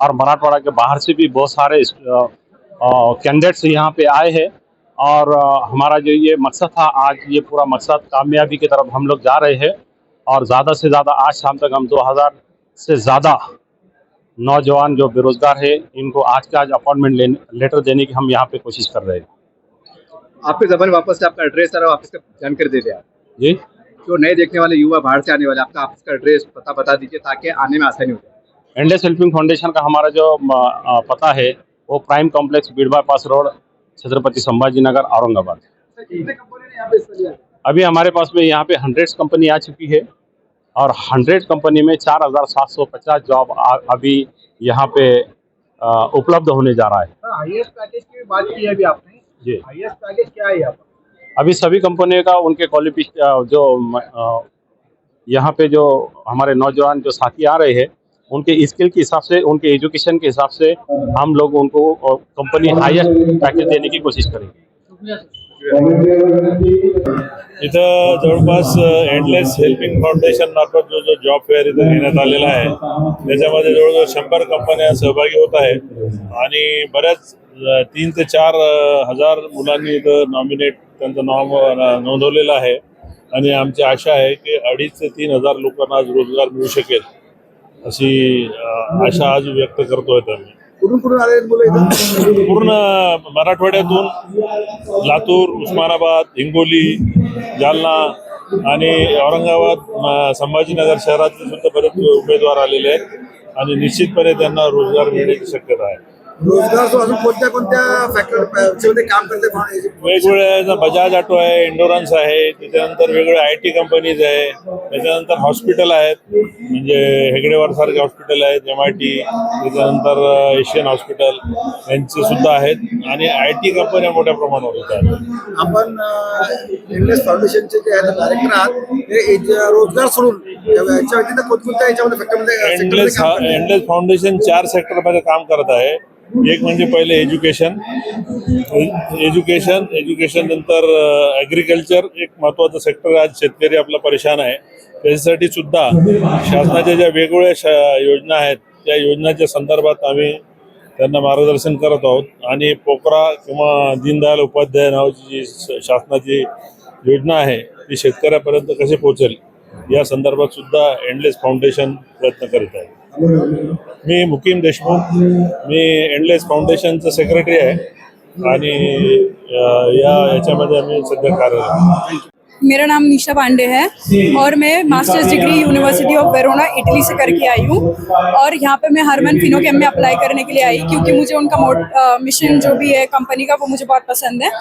और मराठवाड़ा के बाहर से भी बहुत सारे कैंडिडेट्स यहाँ पे आए हैं। और हमारा जो ये मकसद था, आज ये पूरा मकसद कामयाबी की तरफ हम लोग जा रहे हैं। और ज़्यादा से ज़्यादा आज शाम तक हम 2000 से ज़्यादा नौजवान जो बेरोजगार है, इनको आज के आज अपॉइंटमेंट लेटर देने की हम यहाँ पे कोशिश कर रहे हैं। आपके जबान वापस से आपका एड्रेस और ऑफिस का जानकारी दे दें आप। जी, जो नए देखने वाले युवा बाहर से आने वाले, आपका ऑफिस का एड्रेस पता बता दीजिए ताकि आने में आसानी हो जाए। एंडलेस हेल्पिंग फाउंडेशन का हमारा जो पता है वो prime complex, Beed bypass road, Chhatrapati Sambhaji Nagar, Aurangabad. कितने कंपनी ने यहाँ पे हिस्सा लिया? अभी हमारे पास में यहाँ पे 100 कंपनी आ चुकी है और 100 कंपनी में 4750 जॉब अभी यहाँ पे उपलब्ध होने जा रहा है। हाईएस्ट पैकेज की भी बात की है अभी आपने। जी, हाईएस्ट पैकेज क्या है यहाँ पर? अभी सभी कंपनियों का उनके क्वालिफिकेशन जो यहाँ पे जो हमारे नौजवान जो साथी आ रहे हैं, उनके स्किल के हिसाब से, उनके एजुकेशन के हिसाब से हम लोग उनको कंपनी हाईएस्ट पैकेज देने की कोशिश करेंगे। इथं जवळपास एंडलेस हेल्पिंग फाउंडेशन मार्फत जो जॉब फेअर इथं घेण्यात आलेला आहे, त्याच्यामध्ये जवळजवळ 100 कंपन्या सहभागी होत आहेत आणि बऱ्याच 3 ते 4 हजार मुलांनी इथं नॉमिनेट त्यांचं नाव नोंदवलेलं आहे आणि आमची आशा आहे की 2.5 ते 3 हजार लोकांना आज रोजगार मिळू शकेल अशी आशा आज व्यक्त करतोय आम्ही। कुठून आले मुलं इथं? पूर्ण मराठवाड्यातून लातूर, उस्मानाबाद, हिंगोली, जालना आणि औरंगाबाद, संभाजीनगर शहरातले सुद्धा बरेच उमेदवार आलेले आहेत आणि निश्चितपणे त्यांना रोजगार मिळण्याची शक्यता आहे। रोजगार अजून कोणत्या फॅक्टरीमध्ये काम करते? वेगवेगळ्या बजाज ऑटो आहे, एंडोरन्स आहे, त्याच्यानंतर वेगवेगळे IT कंपनीज आहे, त्याच्यानंतर हॉस्पिटल आहेत, म्हणजे हेगडेवार सारखे हॉस्पिटल आहेत, MIT, त्याच्यानंतर एशियन हॉस्पिटल यांचे सुद्धा आहेत आणि IT कंपन्या मोठ्या प्रमाणावर होत आहेत। आपण एंडलेस फाउंडेशनचे जे आहेत डायरेक्टर आहात, हे रोजगार सोडून याच्या व्यतिरिक्त कोणत्या याच्यामध्ये फॅक्टरीमध्ये एंडलेस फाउंडेशन 4 सेक्टरमध्ये काम करत आहे। एक म्हणजे पहिले एज्युकेशन नंतर ॲग्रिकल्चर एक महत्त्वाचं सेक्टर, आज शेतकरी आपला परेशान आहे, त्याच्यासाठी सुद्धा शासनाच्या ज्या वेगवेगळ्या योजना आहेत त्या योजनाच्या संदर्भात आम्ही त्यांना मार्गदर्शन करत आहोत आणि पोकरा किंवा दीनदयाल उपाध्याय नावाची जी शासनाची योजना आहे ती शेतकऱ्यापर्यंत कशी पोहोचेल या संदर्भात सुद्धा एंडलेस फाउंडेशन प्रयत्न करीत आहे। मी मुकीम देशमुख, मी एंडलेस फाउंडेशनचा सेक्रेटरी आहे आणि याच्यामध्ये आम्ही सध्या कार्यरत आहोत। मेरा नाम निशा पांडे है और मैं masters degree university of Verona Italy से करके आई हूँ और यहाँ पे मैं हरमन फिनोकेम में अप्लाई करने के लिए आई क्योंकि मुझे उनका मिशन जो भी है कंपनी का वो मुझे बहुत पसंद है।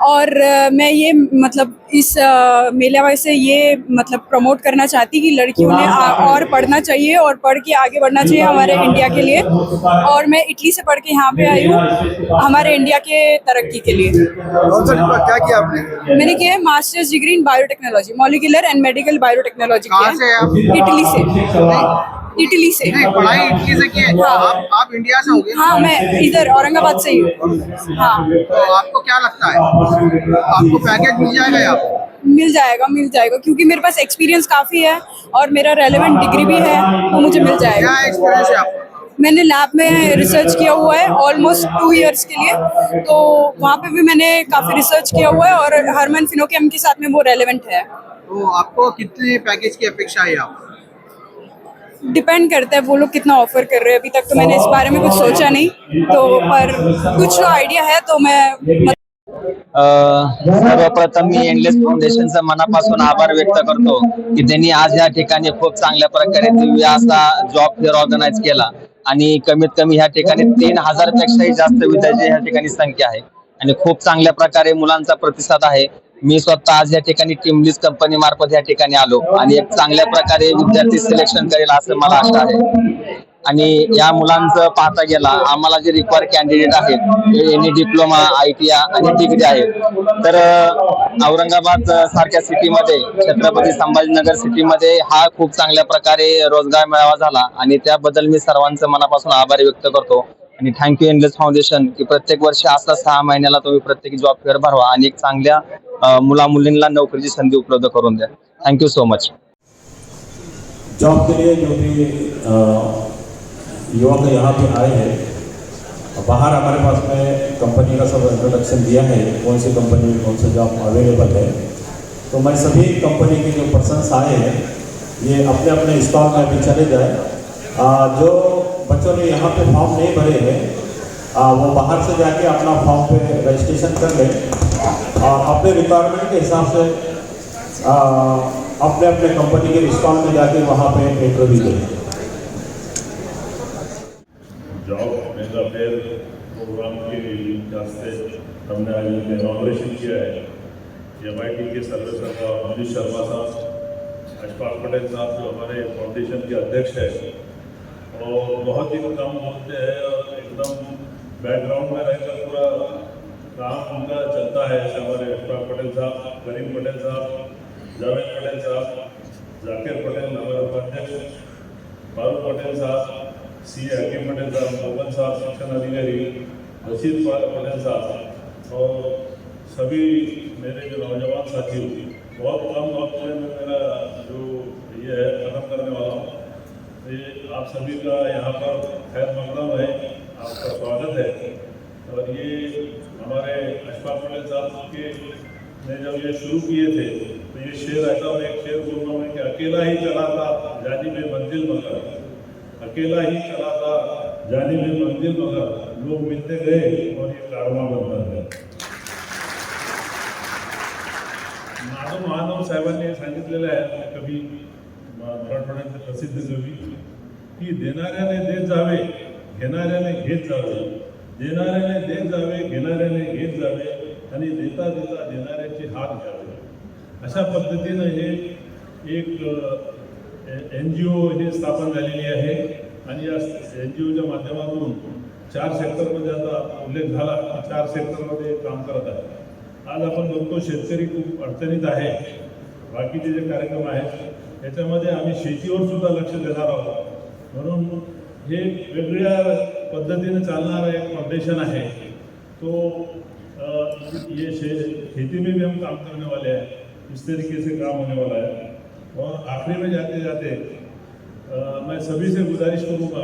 और मैं ये मतलब इस मेले से ये मतलब प्रमोट करना चाहती कि लड़कियों ने और पढ़ना चाहिए और पढ़ के आगे बढ़ना चाहिए हमारे इंडिया के लिए। और मैं इटली से पढ़ के यहाँ पे आई हूँ हमारे इंडिया के तरक्की के लिए। क्या किया आपने? मैंने किया है masters degree in biotechnology, molecular and medical biotechnology. कहाँ से आप? इटली से। इटली से। नहीं, पढ़ाई इटली से की है। हाँ। आप इंडिया से हो गए? हाँ, मैं इधर औरंगाबाद से ही हूँ। हाँ। तो आपको क्या लगता है, आपको पैकेज मिल जाएगा यहाँ पे? मिल जाएगा क्योंकि मेरे पास एक्सपीरियंस काफ़ी है और मेरा रेलेवेंट डिग्री भी है तो मुझे मिल जाएगा। क्या एक्सपीरियंस है आपका? मैंने लैब में रिसर्च किया हुआ है ऑलमोस्ट 2 इयर्स के लिए, तो वहाँ पे भी मैंने काफ़ी रिसर्च किया हुआ है और हरमन फिनोकेम के साथ में वो रेलेवेंट है। तो आपको कितने पैकेज की अपेक्षा है आप? डिपेंड करता है वो लोग कितना ऑफर कर रहे हैं। अभी तक तो मैंने इस बारे में कुछ सोचा नहीं, तो पर कुछ आइडिया है तो मैं सर्वप्रथम मी एंडलेस फाउंडेशनचा मनापासून आभार व्यक्त करतो की त्यांनी आज या ठिकाणी खूप चांगल्या प्रकारे दिव्य असा जॉब फेअर ऑर्गनाइज केला आणि कमीत कमी ह्या ठिकाणी 3000 पेक्षाही जास्त विद्यार्थी ह्या ठिकाणी संख्या आहे आणि खूप चांगल्या प्रकारे मुलांचा प्रतिसाद आहे। मी स्वतः आज या ठिकाणी टीमलीज कंपनी मार्फत या ठिकाणी आलो आणि एक चांगल्या प्रकारे विद्यार्थी सिलेक्शन करेल असं मला आशा आहे। आणि या मुलांचं पाहता गेला आम्हाला जे रिक्वायर कॅन्डिडेट आहेत एनी डिप्लोमा, ITI आणि डिग्री आहेत, तर औरंगाबाद सारख्या सिटीमध्ये, छत्रपती संभाजीनगर सिटीमध्ये हा खूप चांगल्या प्रकारे रोजगार मेळावा झाला आणि त्याबद्दल मी सर्वांचं मनापासून आभार व्यक्त करतो। आणि थँक्यू एंडलेस फाउंडेशन की प्रत्येक वर्षी असं 6 महिन्याला तुम्ही प्रत्येक जॉब फेअर भरवा आणि एक चांगल्या मुला मुलींना नोकरीची संधी उपलब्ध करून द्या। Thank you so much. जॉब के लिए जो भी युवक यहाँ पे आए हैं। बाहर हमारे पास में कंपनी का सब इंट्रोडक्शन दिया है, कौन सी कंपनी में कौन सा जॉब अवेलेबल है। तो मैं सभी कंपनी के जो पर्सन्स आए हैं ये अपने अपने स्टॉल में अभी चले जाए। जो बच्चों ने यहाँ पे फॉर्म नहीं भरे हैं वो बाहर से जाके अपना फॉर्म पे रजिस्ट्रेशन कर लें और अपने रिक्वायरमेंट के हिसाब से अपने अपने कंपनी के स्टॉल में जाके वहाँ पे इंटरव्यू दें। जॉब मेगा फेयर प्रोग्राम के वास्ते हमने आज इनॉग्रेशन किया है। MIT के सर्वे सरकार मनीष शर्मा साहब, अशफाक पटेल साहब जो हमारे फाउंडेशन के अध्यक्ष है और बहुत ही कम बोलते हैं और एकदम बैकग्राउंड में रहकर पूरा काम उनका चलता है। ऐसे हमारे अशफाक पटेल साहब, करीम पटेल साहब, जावेद पटेल साहब, जाकिर पटेल हमारे उपाध्यक्ष, फारूक पटेल साहब, सी हकीम पटेल साहब, मोहन साहब शिक्षण अधिकारी, रशीद पटेल साहब और सभी मेरे जो नौजवान साथी बहुत कम वक्त में मेरा जो ये है ख़त्म करने वाला हूँ। ये आप सभी का यहाँ पर खैर मकदम है, आपका स्वागत है। और ये हमारे अशफाक पटेल साहब के ने जब ये शुरू किए थे तो ये शेर ऐसा और एक शेर बोलना मैं कि अकेला ही चला था जानी में मंजिल मगर, अकेला ही चला था जानी में मंजिल मगर, लोग मिलते गए और ये कारवां बनता गया। माधव महानव साहेबांनी सांगितलेलं आहे कवी, मराठवाड्याचे प्रसिद्ध कवी, की देणाऱ्याने देत जावे, घेणाऱ्याने घेत जावे, देणाऱ्याने देत जावे, घेणाऱ्याने घेत जावे आणि देता देता देणाऱ्याची हात घ्यावे. अशा पद्धतीनं हे एक NGO हे स्थापन झालेली आहे आणि या NGOच्या माध्यमातून 4 सेक्टरमध्ये आता उल्लेख झाला की 4 सेक्टरमध्ये काम करत आहे. आज आपण बघतो शेतकरी खूप अडचणीत आहे. बाकीचे जे कार्यक्रम आहेत त्याच्यामध्ये आम्ही शेतीवर सुद्धा लक्ष देणार आहोत. म्हणून हे वेगळ्या पद्धतीने चालणारं एक फाउंडेशन आहे. तो ये खेती में भी हम काम करने वाले हैं, इस तरीके से काम होने वाला है. और आखिरी में जाते जाते मैं सभी से गुजारिश करूँगा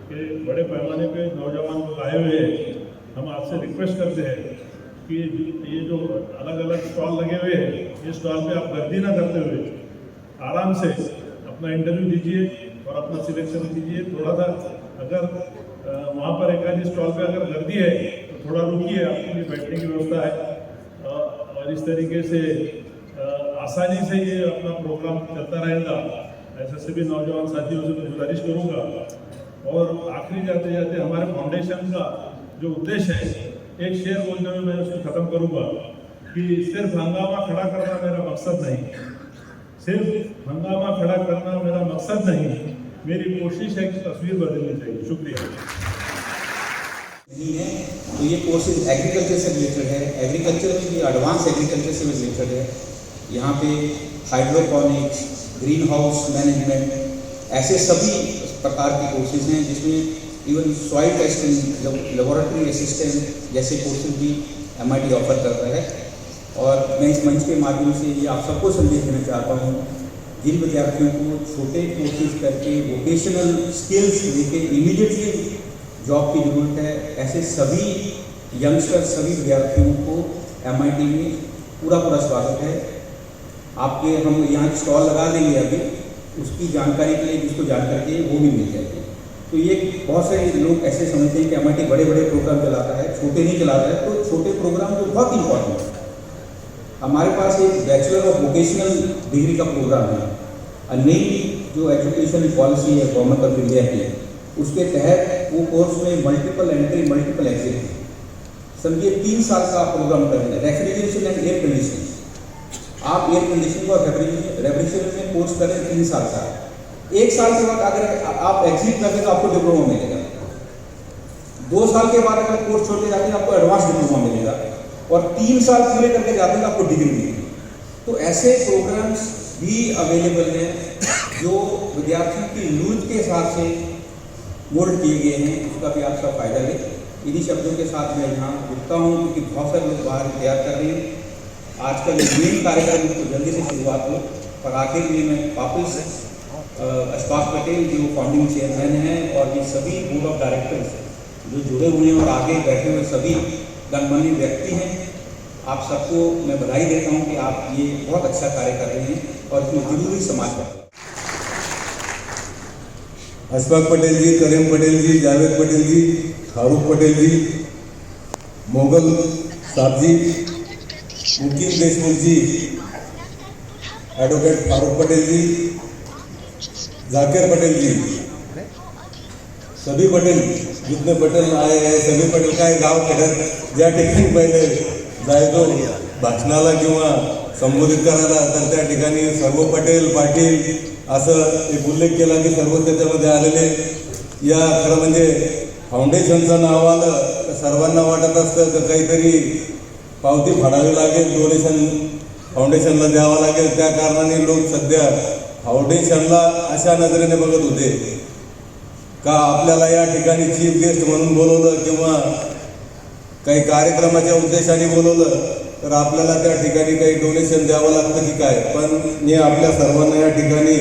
कि बड़े पैमाने पे नौजवान लोग आए हुए हैं, हम आपसे रिक्वेस्ट करते हैं कि ये जो अलग अलग स्टॉल लगे हुए हैं ये स्टॉल पे आप गर्दी ना करते हुए आराम से अपना इंटरव्यू दीजिए और अपना सिलेक्शन कीजिए. थोड़ा सा अगर वहाँ पर एक आधी स्टॉल पे अगर गर्दी है तो थोड़ा रुकिए, आपके लिए बैठने की व्यवस्था है. और इस तरीके से आसानी से ये अपना प्रोग्राम चलता रहेगा. ऐसे सभी नौजवान साथियों से मैं गुजारिश करूँगा. और आखिरी जाते जाते हमारे फाउंडेशन का जो उद्देश्य है एक शेर बोलने में मैं उसको ख़त्म करूँगा कि सिर्फ हंगामा खड़ा करना मेरा मकसद नहीं, सिर्फ हंगामा खड़ा करना मेरा मकसद नहीं, मेरी कोशिश है कि तस्वीर बदलनी चाहिए. शुक्रिया. नहीं है तो ये कोर्सेज एग्रीकल्चर से रिलेटेड है. एग्रीकल्चर में भी एडवांस एग्रीकल्चर से रिलेटेड है. यहाँ पे हाइड्रोपोनिक्स, ग्रीन हाउस मैनेजमेंट, ऐसे सभी प्रकार के कोर्सेज हैं जिसमें even soil testing, laboratory assistant जैसे कोर्सेज भी MIT ऑफर करता है. और मैं इस मंच के माध्यम से ये आप सबको संदेश देना चाहता हूँ, जिन विद्यार्थियों को छोटे कोर्सेज करके वोकेशनल स्किल्स लेके इमीडिएटली जॉब की ज़रूरत है, ऐसे सभी यंगस्टर, सभी विद्यार्थियों को MIT में पूरा स्वागत है. आपके हम यहाँ स्टॉल लगा देंगे अभी, उसकी जानकारी के लिए जिसको जानकारी चाहिए वो भी मिल जाएगी. तो ये बहुत सारे लोग ऐसे समझते हैं कि MIT बड़े बड़े प्रोग्राम चलाता है, छोटे नहीं चलाता है. तो छोटे प्रोग्राम तो बहुत इंपॉर्टेंट है. हमारे पास एक बैचलर ऑफ वोकेशनल डिग्री का प्रोग्राम है. नई जो एजुकेशन पॉलिसी है गवर्नमेंट ऑफ इंडिया की, उसके तहत वो कोर्स में मल्टीपल एंट्री मल्टीपल एग्जिट है. समझिए 3 साल का प्रोग्राम करेंगे. रेफ्रिजरेशन एंड एयर कंडीशनिंग, आप एयर कंडीशनिंग और रेफ्रिजरेशन में कोर्स करें 3 साल का. 1 साल के बाद अगर आप एग्जिट करते तो आपको डिप्लोमा मिलेगा. 2 साल के बाद अगर कोर्स छोड़ते जाते हैं आपको एडवांस डिप्लोमा मिलेगा. और 3 साल पूरे करके जाते हैं तो आपको डिग्री मिलेगी. तो ऐसे प्रोग्राम्स भी अवेलेबल हैं जो विद्यार्थियों की नीड के हिसाब से मोल्ड किए गए हैं. उसका भी आप सब फायदा लें. इन्हीं शब्दों के साथ मैं यहाँ रुकता हूँ क्योंकि बहुत सारे लोग बाहर तैयार कर रहे हैं. आज का जो मेन कार्यक्रम है तो जल्दी से शुरुआत हो. और आखिर में मैं वापस अशफाक पटेल जो फाउंडिंग चेयरमैन हैं और ये सभी बोर्ड ऑफ डायरेक्टर्स जो जुड़े हुए हैं और आगे बैठे हुए सभी गणमान्य व्यक्ति हैं, आप सबको मैं बधाई देता हूं कि आप ये बहुत अच्छा कार्य कर रहे हैं और इसमें जरूरी समाज कर रहे हैं। अशफाक पटेल जी, करीम पटेल जी, जावेद पटेल जी, फारूक पटेल जी, मोगल साहब जी, मुकीम देशमुख जी, एडवोकेट फारूक पटेल जी, जाकिर पटेल जी, सभी पटेल जितने पटेल आए हैं सभी पटेल काय गाव खेड्यात ज्या ठिकाणी पहिले जायचो भाषणाला किंवा संबोधित करायला तर त्या ठिकाणी सर्व पटेल पाटील असं एक उल्लेख केला की सर्व त्याच्यामध्ये आलेले. या खरं म्हणजे फाउंडेशनचं नाव आलं तर सर्वांना वाटत असतं की काहीतरी पावती फाडावी लागेल, डोनेशन फाउंडेशनला द्यावं लागेल. त्या कारणाने लोक सध्या फाउंडेशनला अशा नजरेने बघत होते का आपल्याला या ठिकाणी चीफ गेस्ट म्हणून बोलवलं किंवा काही कार्यक्रमाच्या उद्देशाने बोलवलं तर आपल्याला त्या ठिकाणी काही डोनेशन द्यावं लागतं की काय. पण मी आपल्या सर्वांना या ठिकाणी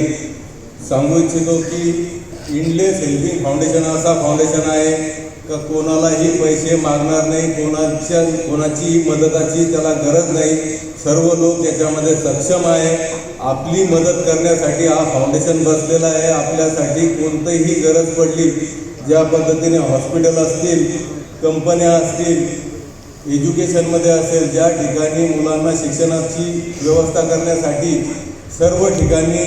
सांगू इच्छितो की इंडलेस हेल्पिंग फाउंडेशन असा फाउंडेशन आहे का कोणालाही पैसे मागणार नाही, कोणाची मदताची त्याला गरज नाही. सर्व लोक याच्यामध्ये सक्षम आहे. आपली मदत करण्यासाठी हा फाउंडेशन बसलेला आहे. आपल्यासाठी कोणतीही गरज पडली, ज्या पद्धतीने हॉस्पिटल असतील, कंपन्या असतील, एज्युकेशनमध्ये असेल, ज्या ठिकाणी मुलांना शिक्षणाची व्यवस्था करण्यासाठी सर्व ठिकाणी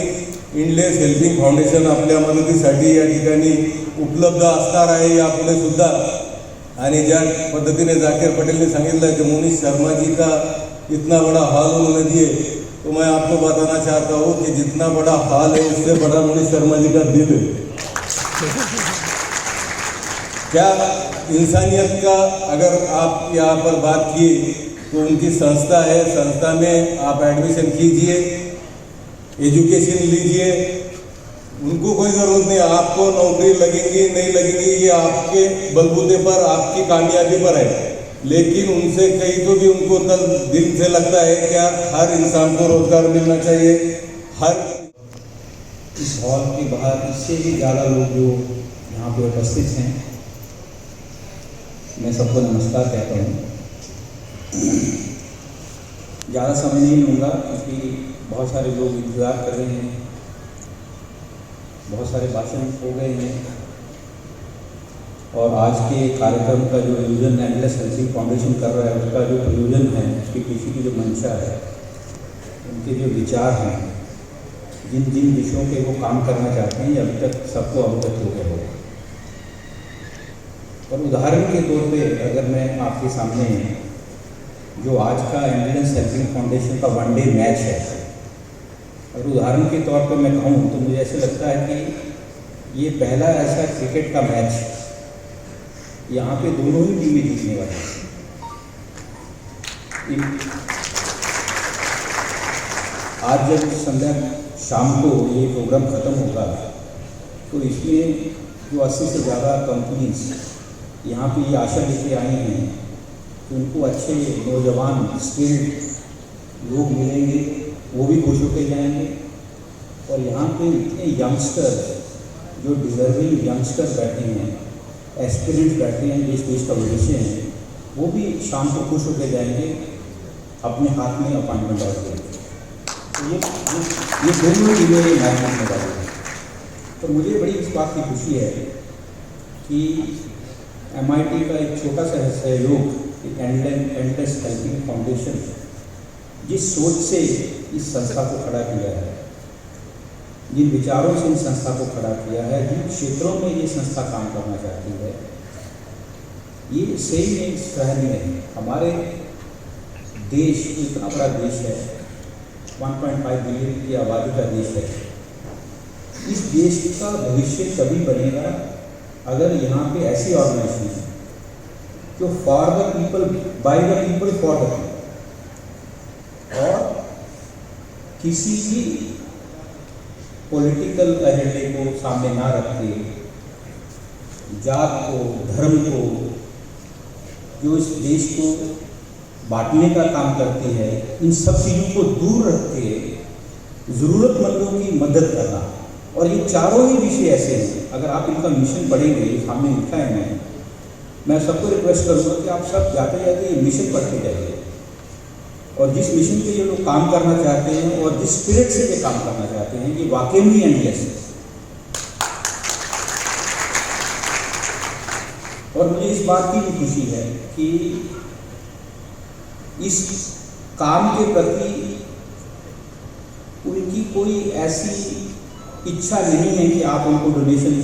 इंडलेस हेल्पिंग फाउंडेशन आपल्या मदतीसाठी या ठिकाणी उपलब्ध असणार आहे यापुढे सुद्धा. आणि ज्या पद्धतीने जाकिर पटेलने सांगितलं की मुनीष शर्मा जी का इतना बड़ा हॉल उन्होंने दिए, तो मैं आपको बताना चाहता हूँ कि जितना बड़ा हॉल है उससे बड़ा मुनीष शर्मा जी का दिल है. क्या इंसानियत का अगर आप यहाँ पर बात की तो उनकी संस्था है, संस्था में आप एडमिशन कीजिए, एजुकेशन लीजिए. उनको कोई ज़रूरत नहीं, आपको नौकरी लगेगी नहीं लगेगी ये आपके बलबूते पर, आपकी कामयाबी पर है. लेकिन उनसे कहीं तो भी उनको दिल से लगता है क्या हर इंसान को रोजगार मिलना चाहिए. हर इस हॉल के बाहर इससे भी ज़्यादा लोग जो यहाँ पे उपस्थित हैं, मैं सबको नमस्कार कहता हूँ. ज़्यादा समय नहीं लूँगा क्योंकि बहुत सारे लोग इंतज़ार कर रहे हैं, बहुत सारे भाषण हो गए हैं और आज के कार्यक्रम का जो आयोजन एंडलेस हेल्पिंग फाउंडेशन कर रहा है उसका जो प्रयोजन है, उसके पीछे की जो मंशा है, उनके जो विचार हैं, जिन जिन विषयों पे वो काम करना चाहते हैं, ये अभी तक सबको अवगत हो गया होगा. और उदाहरण के तौर पे अगर मैं आपके सामने जो आज का एंडलेस हेल्पिंग फाउंडेशन का वनडे मैच है, अगर उदाहरण के तौर पे मैं कहूँ तो मुझे ऐसे लगता है कि ये पहला ऐसा क्रिकेट का मैच यहाँ पे दोनों ही टीमें जीतने वाली हैं. आज जब संध्या शाम को ये प्रोग्राम ख़त्म होगा तो इसमें जो 80 से ज़्यादा कंपनीज यहाँ पे ये आशा लेके आई हैं कि उनको अच्छे नौजवान स्किल्ड लोग मिलेंगे, वो भी खुश होकर जाएंगे. और यहाँ पे इतने यंगस्टर जो डिजर्विंग यंगस्टर बैठे हैं, एस्पिरेंट्स बैठे हैं, जिस देश का भविष्य है, वो भी शाम को खुश होकर जाएंगे अपने हाथ में अपॉइंटमेंट डाल के. तो ये दोनों चीज़ें मैच करने वाली हैं. तो मुझे बड़ी इस बात की खुशी है कि MIT का एक छोटा सा सहयोग, एंडलेस हेल्पिंग फाउंडेशन, जिस सोच से इस संस्था को खड़ा किया है, जिन विचारों से इस संस्था को खड़ा किया है, जिन क्षेत्रों में ये संस्था काम करना चाहती है, ये सही में शहर में नहीं. हमारे देश इतना बड़ा देश है, 1.5 बिलियन की आबादी का देश है. इस देश का भविष्य तभी बनेगा अगर यहाँ पे ऐसी ऑर्गेनाइजेशन है जो for the people, by the people, for the people, और किसी भी पॉलिटिकल एजेंडे को सामने ना रखते, जात को, धर्म को, जो इस देश को बांटने का काम करती है, इन सब चीज़ों को दूर रख के ज़रूरतमंदों की मदद करना, और ये चारों ही विषय ऐसे हैं, अगर आप इनका मिशन पढ़ेंगे, सामने लिखा है मैं सबको रिक्वेस्ट करूँगा कि आप सब जाते जाते ये मिशन पढ़ के जाइए, और जिस मिशन पे ये लोग काम करना चाहते हैं और जिस स्पिरिट से ये काम करना चाहते हैं, ये वाकई में एंडलेस है। और मुझे इस बात की भी खुशी है कि इस काम के प्रति उनकी कोई ऐसी इच्छा नहीं है कि आप उनको डोनेशन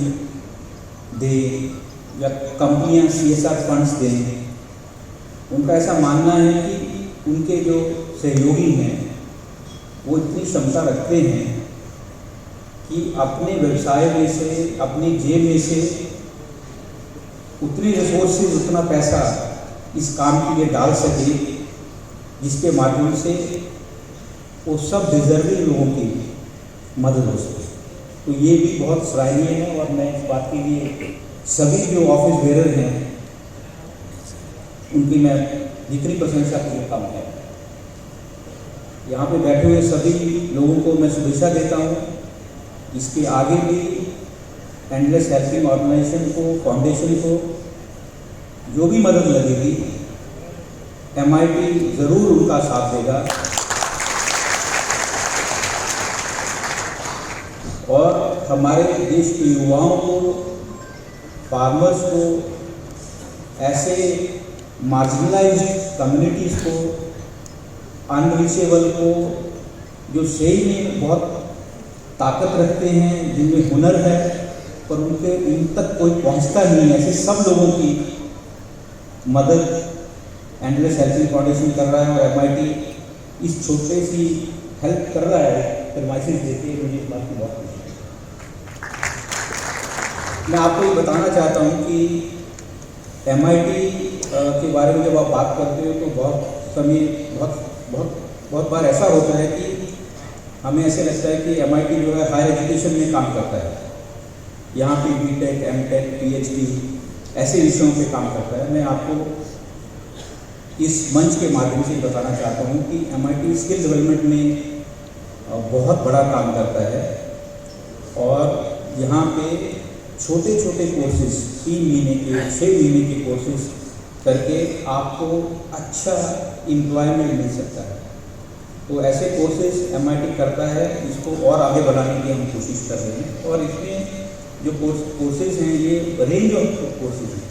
दें या कंपनियां CSR फंड्स दें। उनका ऐसा मानना है कि उनके जो सहयोगी हैं वो इतनी क्षमता रखते हैं कि अपने व्यवसाय में से, अपनी जेब में से उतनी रिसोर्सेज, उतना पैसा इस काम के लिए डाल सके जिसके माध्यम से वो सब डिजर्विंग लोगों की मदद हो सके। तो ये भी बहुत सराहनीय है और मैं इस बात के लिए सभी जो ऑफिस बेरर हैं उनकी मैं जितनी प्रशंसा करता हूँ। यहाँ पे बैठे हुए सभी लोगों को मैं शुभेच्छा देता हूँ। इसके आगे भी एंडलेस हेल्पिंग ऑर्गेनाइजेशन को, फाउंडेशन को जो भी मदद लगेगी, MIT ज़रूर उनका साथ देगा। और हमारे देश के युवाओं को, फार्मर्स को, ऐसे मार्जिनलाइज्ड कम्युनिटीज़ को, अनरीचेबल को, जो सही में बहुत ताकत रखते हैं, जिनमें हुनर है पर उनके उन तक कोई पहुंचता नहीं है, ऐसे सब लोगों की मदद एंडलेस हेल्पिंग फाउंडेशन कर रहा है। और MIT इस छोटे सी हेल्प कर रहा है, फरमाइशें देते हैं, मुझे इस बात की बहुत खुशी है। मैं आपको ये बताना चाहता हूँ कि MIT के बारे में जब आप बात करते हो तो बहुत बार ऐसा होता है कि हमें ऐसे लगता है कि MIT जो है हायर एजुकेशन में काम करता है, यहाँ पे BTech, MTech, PhD ऐसे विषयों पे काम करता है। मैं आपको इस मंच के माध्यम से बताना चाहता हूँ कि MIT स्किल डेवलपमेंट में बहुत बड़ा काम करता है और यहाँ पे छोटे छोटे कोर्सेज 3 महीने के, 6 महीने के कोर्सेज करके आपको अच्छा एम्प्लॉयमेंट मिल सकता है। तो ऐसे कोर्सेज MIT करता है, इसको और आगे बढ़ाने की हम कोशिश कर रहे हैं। और इसमें जो कोर्सेज हैं ये रेंज ऑफ कोर्सेज हैं।